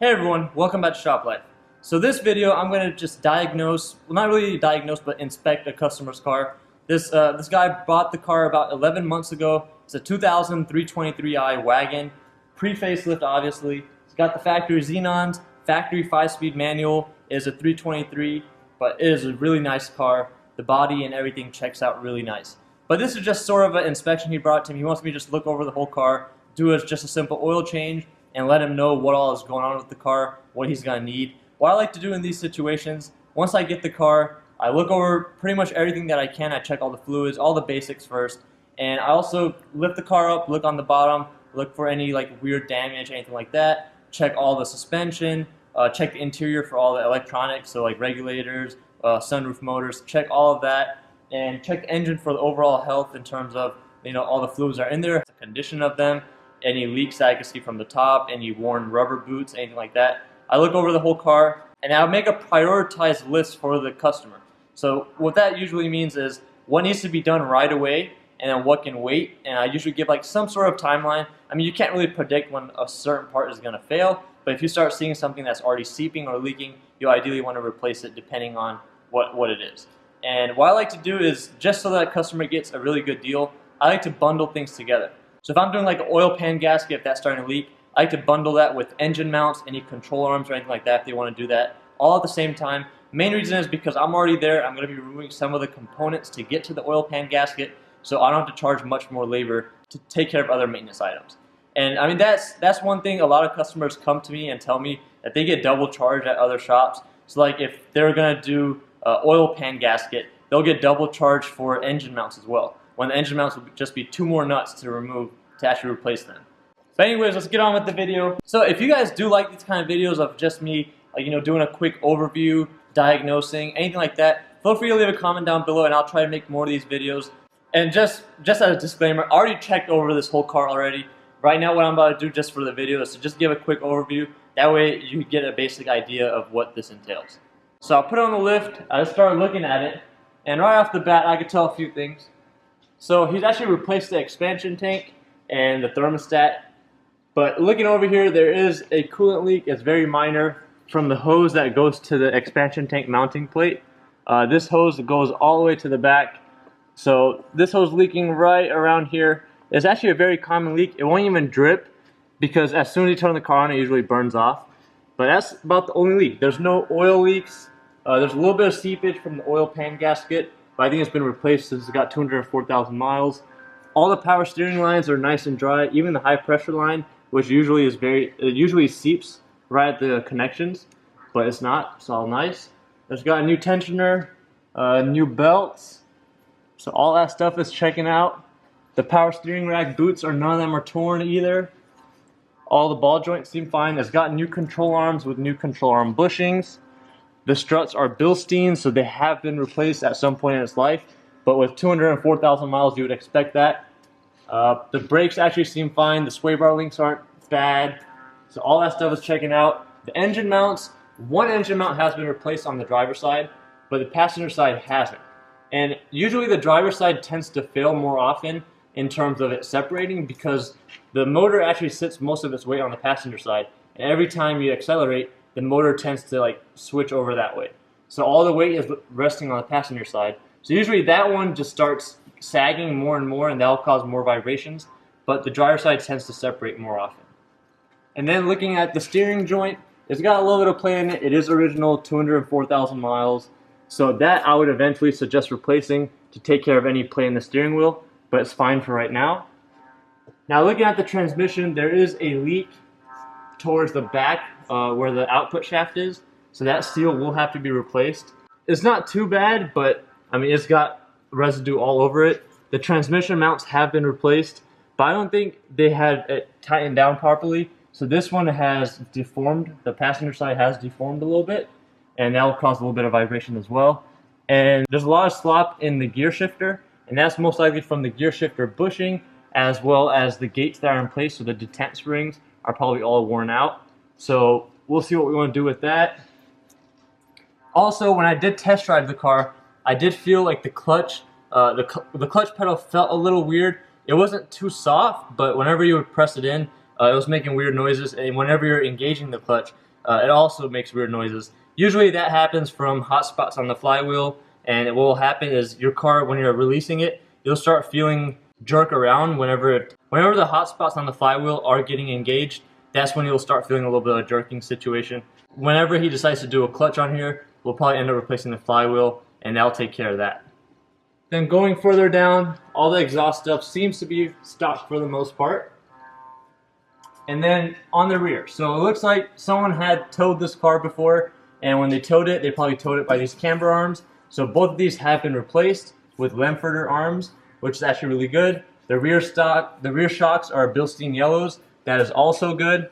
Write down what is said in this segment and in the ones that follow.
Hey everyone, welcome back to Shop Life. So this video I'm going to just diagnose, well not really diagnose, but inspect a customer's car. This guy bought the car about 11 months ago. It's a 2000 323i wagon, pre-facelift obviously. It's got the factory xenons, factory 5-speed manual, is a 323, but it is a really nice car. The body and everything checks out really nice. But this is just sort of an inspection he brought to me. He wants me to just look over the whole car, do just a simple oil change, and let him know what all is going on with the car, what he's going to need. What I like to do in these situations, once I get the car, I look over pretty much everything that I can. I check all the fluids, all the basics first, and I also lift the car up, look on the bottom, look for any like weird damage, anything like that, check all the suspension, check the interior for all the electronics, so like regulators, sunroof motors, check all of that, and check the engine for the overall health in terms of, you know, all the fluids are in there, the condition of them, any leaks that I can see from the top, any worn rubber boots, anything like that. I look over the whole car and I'll make a prioritized list for the customer. So what that usually means is what needs to be done right away and then what can wait, and I usually give like some sort of timeline. I mean, you can't really predict when a certain part is going to fail, but if you start seeing something that's already seeping or leaking, you ideally want to replace it depending on what it is. And what I like to do is, just so that customer gets a really good deal, I like to bundle things together. So if I'm doing like an oil pan gasket, if that's starting to leak, I like to bundle that with engine mounts, any control arms or anything like that if they want to do that, all at the same time. Main reason is because I'm already there, I'm going to be removing some of the components to get to the oil pan gasket, so I don't have to charge much more labor to take care of other maintenance items. And I mean, that's one thing. A lot of customers come to me and tell me that they get double charged at other shops. So like if they're going to do oil pan gasket, they'll get double charged for engine mounts as well, when the engine mounts would just be 2 more nuts to remove to actually replace them. But anyways, let's get on with the video. So if you guys do like these kind of videos of just me, like, you know, doing a quick overview, diagnosing, anything like that, feel free to leave a comment down below and I'll try to make more of these videos. And just as a disclaimer, I already checked over this whole car already. Right now what I'm about to do just for the video is to just give a quick overview. That way you get a basic idea of what this entails. So I'll put it on the lift, I just started looking at it, and right off the bat I could tell a few things. So he's actually replaced the expansion tank and the thermostat, but looking over here, there is a coolant leak. It's very minor from the hose that goes to the expansion tank mounting plate. This hose goes all the way to the back, so this hose leaking right around here is actually a very common leak. It won't even drip because as soon as you turn the car on, it usually burns off. But that's about the only leak. There's no oil leaks. There's a little bit of seepage from the oil pan gasket, but I think it's been replaced since it's got 204,000 miles. All the power steering lines are nice and dry. Even the high pressure line, which usually is it usually seeps right at the connections, but it's not. It's all nice. It's got a new tensioner, new belts, so all that stuff is checking out. The power steering rack boots none of them are torn either. All the ball joints seem fine. It's got new control arms with new control arm bushings. The struts are Bilstein, so they have been replaced at some point in its life. But with 204,000 miles, you would expect that. The brakes actually seem fine. The sway bar links aren't bad. So all that stuff is checking out. The engine mounts, one engine mount has been replaced on the driver's side, but the passenger side hasn't. And usually the driver's side tends to fail more often in terms of it separating because the motor actually sits most of its weight on the passenger side. And every time you accelerate, the motor tends to like switch over that way. So all the weight is resting on the passenger side. So usually that one just starts sagging more and more, and that'll cause more vibrations, but the driver's side tends to separate more often. And then looking at the steering joint, it's got a little bit of play in it. It is original, 204,000 miles. So that I would eventually suggest replacing to take care of any play in the steering wheel, but it's fine for right now. Now looking at the transmission, there is a leak towards the back where the output shaft is, so that seal will have to be replaced. It's not too bad, but I mean, it's got residue all over it. The transmission mounts have been replaced, but I don't think they had it tightened down properly. So this one has deformed, the passenger side has deformed a little bit, and that will cause a little bit of vibration as well. And there's a lot of slop in the gear shifter, and that's most likely from the gear shifter bushing, as well as the gates that are in place, so the detent springs are probably all worn out. So we'll see what we want to do with that. Also, when I did test drive the car, I did feel like the clutch pedal felt a little weird. It wasn't too soft, but whenever you would press it in, it was making weird noises, and whenever you're engaging the clutch, it also makes weird noises. Usually that happens from hot spots on the flywheel, and what will happen is your car, when you're releasing it, you'll start feeling jerk around whenever the hot spots on the flywheel are getting engaged. That's when you'll start feeling a little bit of a jerking situation. Whenever he decides to do a clutch on here, we'll probably end up replacing the flywheel, and that'll take care of that. Then going further down, all the exhaust stuff seems to be stock for the most part. And then on the rear, so it looks like someone had towed this car before, and when they towed it, they probably towed it by these camber arms. So both of these have been replaced with Lemforder arms, which is actually really good. The rear shocks are Bilstein yellows. That is also good.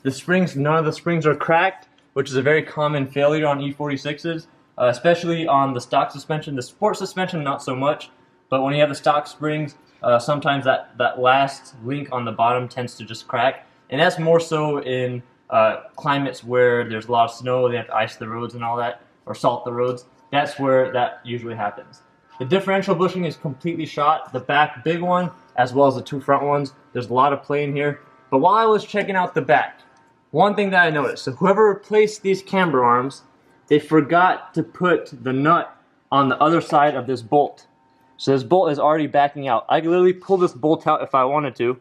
The springs, none of the springs are cracked, which is a very common failure on E46s, especially on the stock suspension. The sport suspension, not so much, but when you have the stock springs, sometimes that last link on the bottom tends to just crack, and that's more so in climates where there's a lot of snow, they have to ice the roads and all that, or salt the roads. That's where that usually happens. The differential bushing is completely shot, the back big one, as well as the two front ones. There's a lot of play in here. But while I was checking out the back, one thing that I noticed, so whoever replaced these camber arms, they forgot to put the nut on the other side of this bolt. So this bolt is already backing out. I could literally pull this bolt out if I wanted to.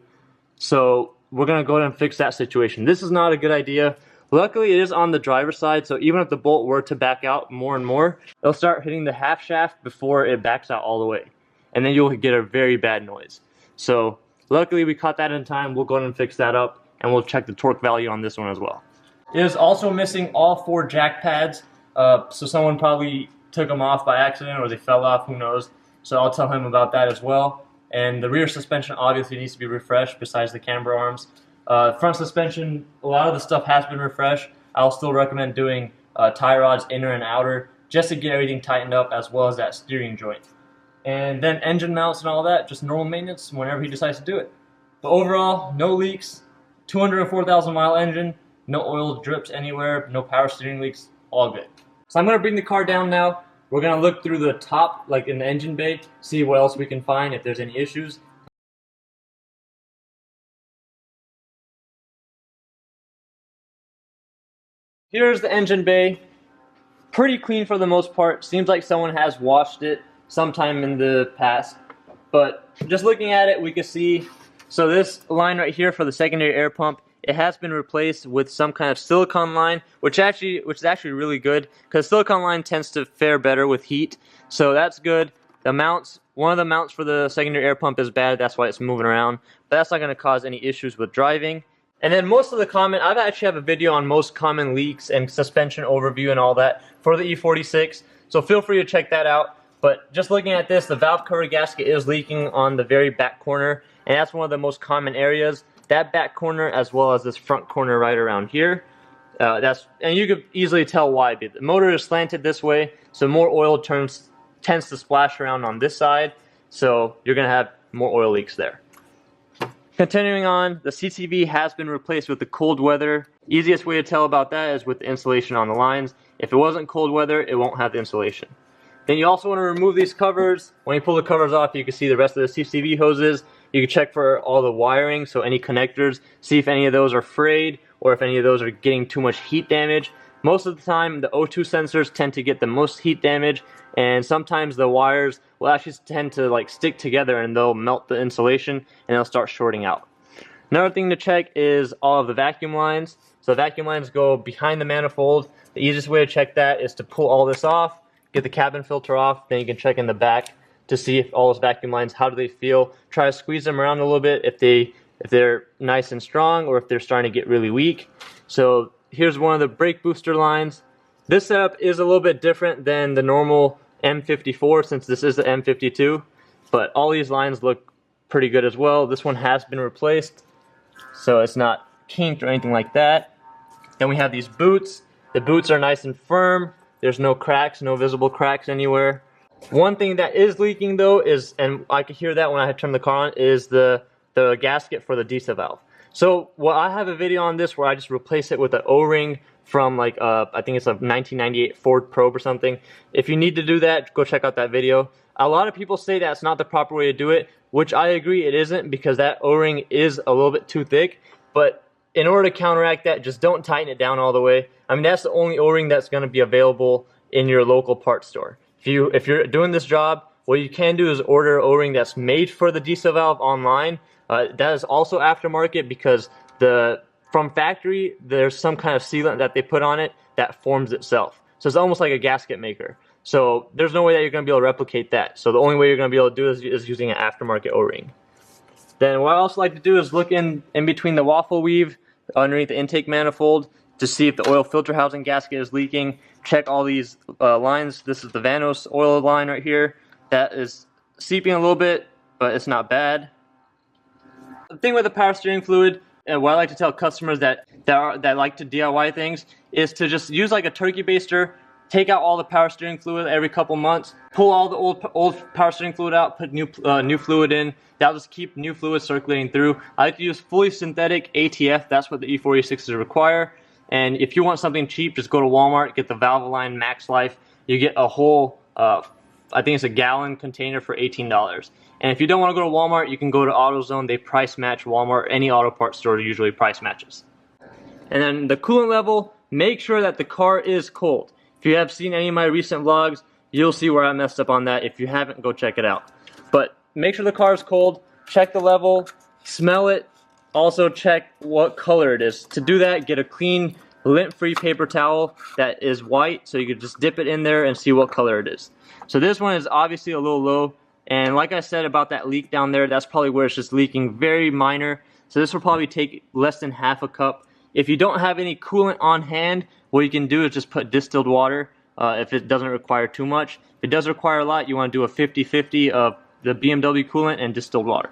So we're gonna go ahead and fix that situation. This is not a good idea. Luckily, it is on the driver's side, so even if the bolt were to back out more and more, it'll start hitting the half shaft before it backs out all the way. And then you'll get a very bad noise. So luckily, we caught that in time. We'll go ahead and fix that up, and we'll check the torque value on this one as well. It is also missing all 4 jack pads, so someone probably took them off by accident or they fell off, who knows. So I'll tell him about that as well. And the rear suspension obviously needs to be refreshed besides the camber arms. Front suspension, a lot of the stuff has been refreshed. I'll still recommend doing tie rods inner and outer just to get everything tightened up, as well as that steering joint. And then engine mounts and all that, just normal maintenance whenever he decides to do it. But overall, no leaks, 204,000 mile engine, no oil drips anywhere, no power steering leaks, all good. So I'm going to bring the car down now. We're going to look through the top, like in the engine bay, see what else we can find if there's any issues. Here's the engine bay. Pretty clean for the most part. Seems like someone has washed it sometime in the past. But just looking at it, we can see, so this line right here for the secondary air pump, it has been replaced with some kind of silicone line, which is actually really good, because silicone line tends to fare better with heat. So that's good. The mounts, one of the mounts for the secondary air pump is bad, that's why it's moving around. But that's not going to cause any issues with driving. And then most of the common, I actually have a video on most common leaks and suspension overview and all that for the E46, so feel free to check that out. But just looking at this, the valve cover gasket is leaking on the very back corner, and that's one of the most common areas. That back corner as well as this front corner right around here. And you could easily tell why. The motor is slanted this way, so more oil tends to splash around on this side, so you're going to have more oil leaks there. Continuing on, the CCV has been replaced with the cold weather. Easiest way to tell about that is with the insulation on the lines. If it wasn't cold weather, it won't have the insulation. Then you also want to remove these covers. When you pull the covers off, you can see the rest of the CCV hoses. You can check for all the wiring, so any connectors, see if any of those are frayed or if any of those are getting too much heat damage. Most of the time, the O2 sensors tend to get the most heat damage, and sometimes the wires will actually tend to like stick together and they'll melt the insulation and they'll start shorting out. Another thing to check is all of the vacuum lines. So the vacuum lines go behind the manifold. The easiest way to check that is to pull all this off, get the cabin filter off, then you can check in the back to see if all those vacuum lines, how do they feel. Try to squeeze them around a little bit if they're nice and strong or if they're starting to get really weak. So here's one of the brake booster lines. This setup is a little bit different than the normal M54 since this is the M52, but all these lines look pretty good as well. This one has been replaced, so it's not kinked or anything like that. Then we have these boots. The boots are nice and firm. There's no cracks, no visible cracks anywhere. One thing that is leaking though is, and I could hear that when I had turned the car on, is the gasket for the diesel valve. So I have a video on this where I just replace it with an O-ring from like I think it's a 1998 Ford Probe or something. If you need to do that, go check out that video. A lot of people say that's not the proper way to do it, which I agree it isn't, because that O-ring is a little bit too thick. But in order to counteract that, just don't tighten it down all the way. I mean, that's the only O-ring that's going to be available in your local parts store. If you're doing this job, what you can do is order an O-ring that's made for the diesel valve online. That is also aftermarket, because from factory, there's some kind of sealant that they put on it that forms itself. So it's almost like a gasket maker. So there's no way that you're going to be able to replicate that. So the only way you're going to be able to do it is using an aftermarket O-ring. Then what I also like to do is look in between the waffle weave underneath the intake manifold to see if the oil filter housing gasket is leaking. Check all these lines. This is the Diagnose oil line right here. That is seeping a little bit, but it's not bad. The thing with the power steering fluid, what I like to tell customers that like to DIY things, is to just use like a turkey baster. Take out all the power steering fluid every couple months. Pull all the old power steering fluid out. Put new fluid in. That'll just keep new fluid circulating through. I like to use fully synthetic ATF. That's what the E46s require. And if you want something cheap, just go to Walmart. Get the Valvoline Max Life. You get a whole, I think it's a gallon container for $18. And if you don't want to go to Walmart, you can go to AutoZone. They price match Walmart. Any auto parts store usually price matches. And then the coolant level. Make sure that the car is cold. If you have seen any of my recent vlogs, you'll see where I messed up on that. If you haven't, go check it out. But make sure the car is cold, check the level, smell it, also check what color it is. To do that, get a clean, lint-free paper towel that is white, so you can just dip it in there and see what color it is. So this one is obviously a little low, and like I said about that leak down there, that's probably where it's just leaking, very minor. So this will probably take less than half a cup. If you don't have any coolant on hand, what you can do is just put distilled water if it doesn't require too much. If it does require a lot, you want to do a 50-50 of the BMW coolant and distilled water.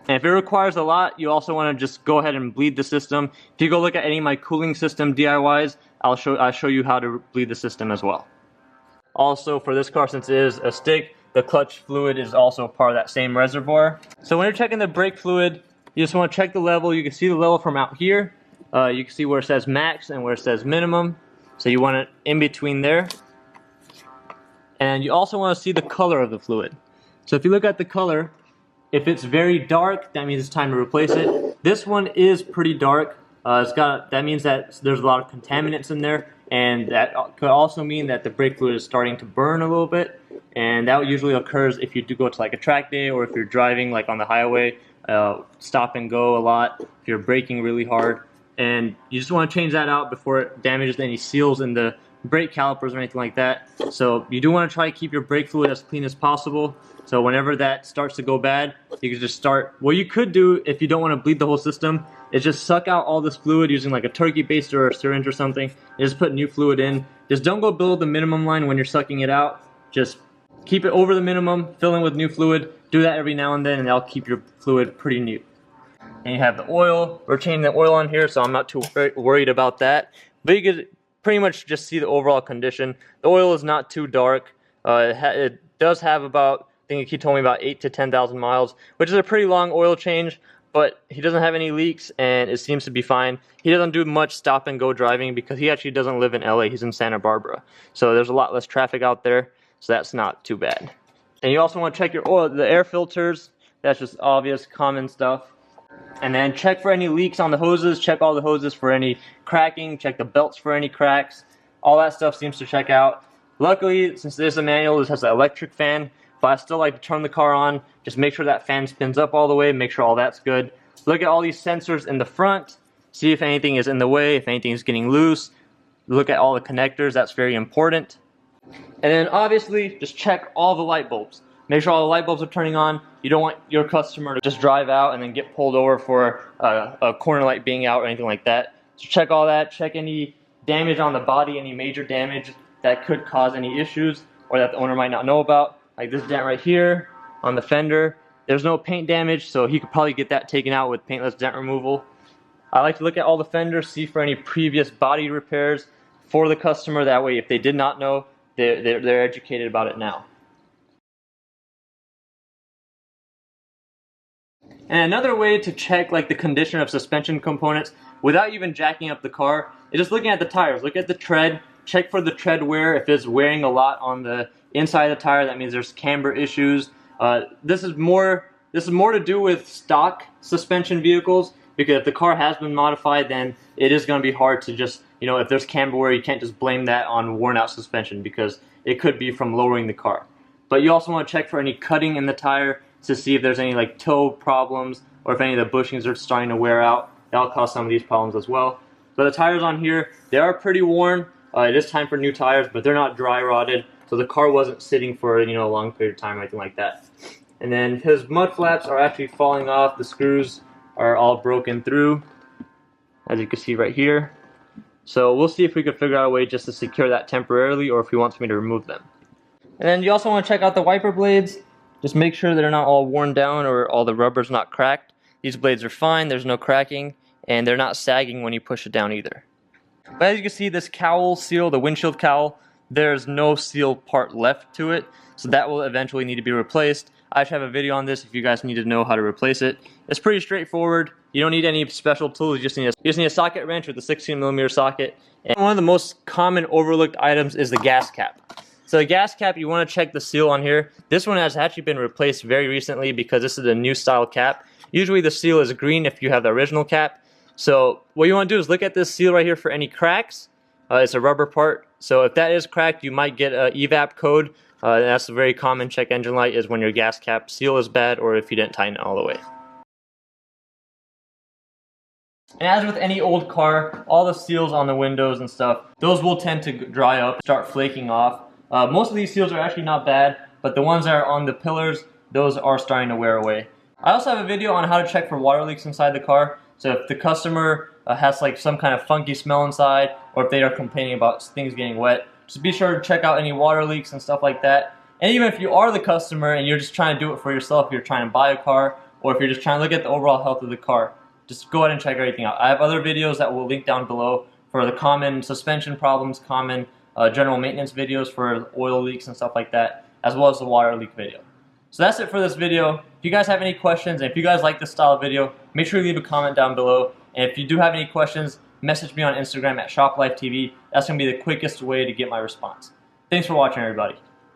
And if it requires a lot, you also want to just go ahead and bleed the system. If you go look at any of my cooling system DIYs, I'll show you how to bleed the system as well. Also, for this car, since it is a stick, the clutch fluid is also part of that same reservoir. So when you're checking the brake fluid, you just want to check the level. You can see the level from out here. You can see where it says max and where it says minimum. So you want it in between there. And you also want to see the color of the fluid. So if you look at the color, if it's very dark, that means it's time to replace it. This one is pretty dark. That means that there's a lot of contaminants in there, and that could also mean that the brake fluid is starting to burn a little bit. And that usually occurs if you do go to like a track day, or if you're driving like on the highway, stop and go a lot, if you're braking really hard. And you just want to change that out before it damages any seals in the brake calipers or anything like that. So you do want to try to keep your brake fluid as clean as possible. So whenever that starts to go bad, you can just start. What you could do if you don't want to bleed the whole system is just suck out all this fluid using like a turkey baster or a syringe or something, and just put new fluid in. Just don't go below the minimum line when you're sucking it out. Just keep it over the minimum, fill in with new fluid. Do that every now and then, and that'll keep your fluid pretty new. And you have the oil. We're changing the oil on here, so I'm not too worried about that. But you could pretty much just see the overall condition. The oil is not too dark. It does have about, I think he told me about 8,000 to 10,000 miles, which is a pretty long oil change, but he doesn't have any leaks, and it seems to be fine. He doesn't do much stop and go driving because he actually doesn't live in LA. He's in Santa Barbara. So there's a lot less traffic out there, so that's not too bad. And you also want to check your oil, the air filters. That's just obvious, common stuff. And then check for any leaks on the hoses. Check all the hoses for any cracking. Check the belts for any cracks. All that stuff seems to check out. Luckily, since this is a manual, this has an electric fan. But I still like to turn the car on. Just make sure that fan spins up all the way. Make sure all that's good. Look at all these sensors in the front. See if anything is in the way, if anything is getting loose. Look at all the connectors. That's very important. And then obviously, just check all the light bulbs. Make sure all the light bulbs are turning on. You don't want your customer to just drive out and then get pulled over for a corner light being out or anything like that. So check all that. Check any damage on the body, any major damage that could cause any issues or that the owner might not know about. Like this dent right here on the fender. There's no paint damage, so he could probably get that taken out with paintless dent removal. I like to look at all the fenders, see for any previous body repairs for the customer. That way, if they did not know, they're educated about it now. And another way to check like the condition of suspension components without even jacking up the car is just looking at the tires. Look at the tread. Check for the tread wear. If it's wearing a lot on the inside of the tire, that means there's camber issues. This is more to do with stock suspension vehicles. because if the car has been modified, then it is going to be hard to just, if there's camber wear, you can't just blame that on worn out suspension because it could be from lowering the car. But you also want to check for any cutting in the tire to see if there's any like toe problems or if any of the bushings are starting to wear out. That'll cause some of these problems as well. But the tires on here, they are pretty worn. It is time for new tires, but they're not dry rotted, so the car wasn't sitting for a long period of time or anything like that. And then his mud flaps are actually falling off. The screws are all broken through, as you can see right here. So we'll see if we can figure out a way just to secure that temporarily, or if he wants me to remove them. And then you also want to check out the wiper blades. Just make sure they're not all worn down or all the rubber's not cracked. These blades are fine, there's no cracking, and they're not sagging when you push it down either. But as you can see, this cowl seal, the windshield cowl, there's no seal part left to it, so that will eventually need to be replaced. I should have a video on this if you guys need to know how to replace it. It's pretty straightforward. You don't need any special tools. You just need a socket wrench with a 16mm socket. And one of the most common overlooked items is the gas cap. So the gas cap, you want to check the seal on here. This one has actually been replaced very recently because this is a new style cap. Usually the seal is green if you have the original cap. So what you want to do is look at this seal right here for any cracks. It's a rubber part. So if that is cracked, you might get an evap code. That's a very common check engine light, is when your gas cap seal is bad or if you didn't tighten it all the way. And as with any old car, all the seals on the windows and stuff, those will tend to dry up, start flaking off. Most of these seals are actually not bad, but the ones that are on the pillars, those are starting to wear away. I also have a video on how to check for water leaks inside the car. So if the customer has like some kind of funky smell inside, or if they are complaining about things getting wet, just be sure to check out any water leaks and stuff like that. And even if you are the customer and you're just trying to do it for yourself, if you're trying to buy a car, or if you're just trying to look at the overall health of the car, just go ahead and check everything out. I have other videos that will link down below for the common suspension problems, common general maintenance videos for oil leaks and stuff like that, as well as the water leak video. So that's it for this video. If you guys have any questions, and if you guys like this style of video, make sure you leave a comment down below. And if you do have any questions, message me on Instagram at ShopLifeTV. That's going to be the quickest way to get my response. Thanks for watching, everybody.